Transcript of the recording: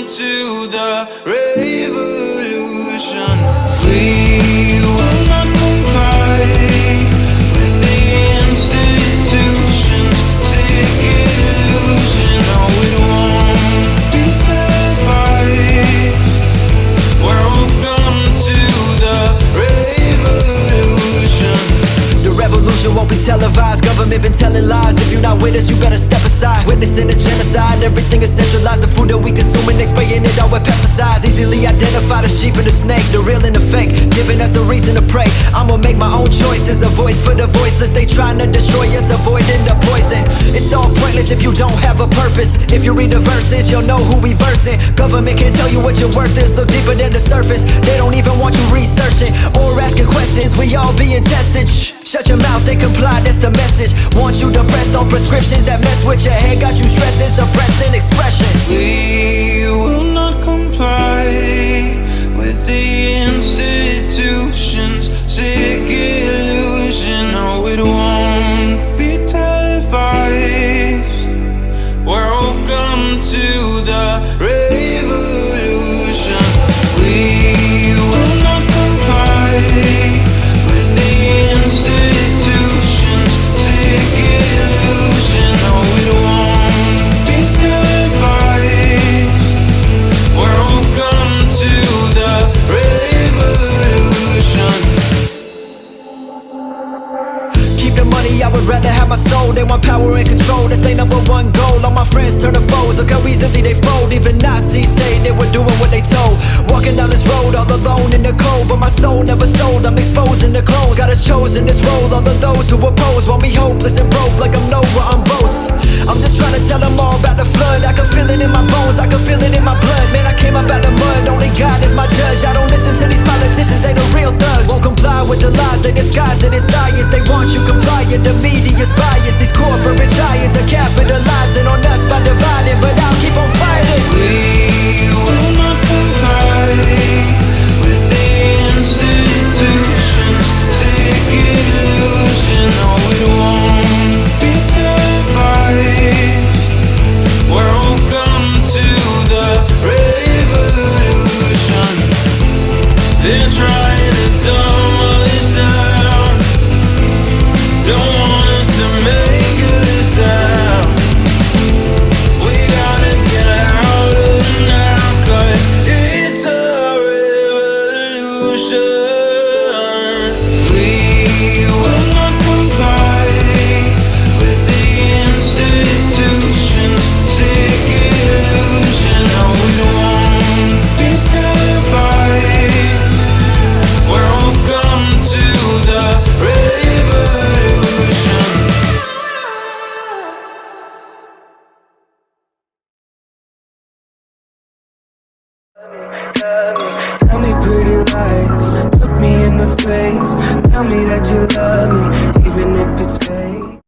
to the revolution. We will not comply with the institutions. Sick illusion, no, it won't be televised. Welcome to the revolution. The revolution won't be televised. Government been telling lies. If you're not with us, you better step aside. Witnessing a genocide, everything is centralized. The food that we consuming, they spraying it all with pesticides. Easily identify the sheep and the snake, the real and the fake, giving us a reason to pray. I'ma make my own choices, a voice for the voiceless. They trying to destroy us, avoiding the poison. It's all pointless if you don't have a purpose. If you read the verses, you'll know who we versing. Government can tell you what your worth is, look deeper than the surface. They don't even want you researching or asking questions. We all being tested. Shut your mouth and comply, that's the message. Want you depressed on prescriptions that mess with your head, got you stressing, suppressing expression. We will not comply with the institutions. Sick illusion, no, it won't be televised. Welcome to the revolution. We will not comply with the institutions. Sick illusion, no, it won't be televised. Welcome to the revolution. Keep the money, I would rather have my soul. They want power and control, that's their number one goal. All my friends turn to foes, look how easily they fold. Even Nazis say they were doing what they told. Walking down this road all alone in the cold, but my soul never sold, I'm exposing the clones. God has chosen this role, all of those who oppose want me hopeless and broke like I'm Noah on boats. I'm just trying to tell them all about the flood. I can feel it in my bones, I can feel it in my blood. Man, I came up out the mud, only God is my judge. I don't listen to these politicians, they the real thugs. Won't comply with the lies, they disguise it as science. They want you compliant, the media's bias. These corporate giants are capitalizing on us by dividing, but I'll keep on fighting. We will not comply with the institutions. Sick illusion, no, it won't be televised. Welcome to the revolution. They're trying to dumb us down. Don't want us to make a sound. We gotta get out of now, 'cause it's a revolution. We will not comply with the institutions. Sick illusion, no, it won't be televised. Welcome to the revolution. Tell me pretty lies, look me in the face. Tell me that you love me, even if it's fake.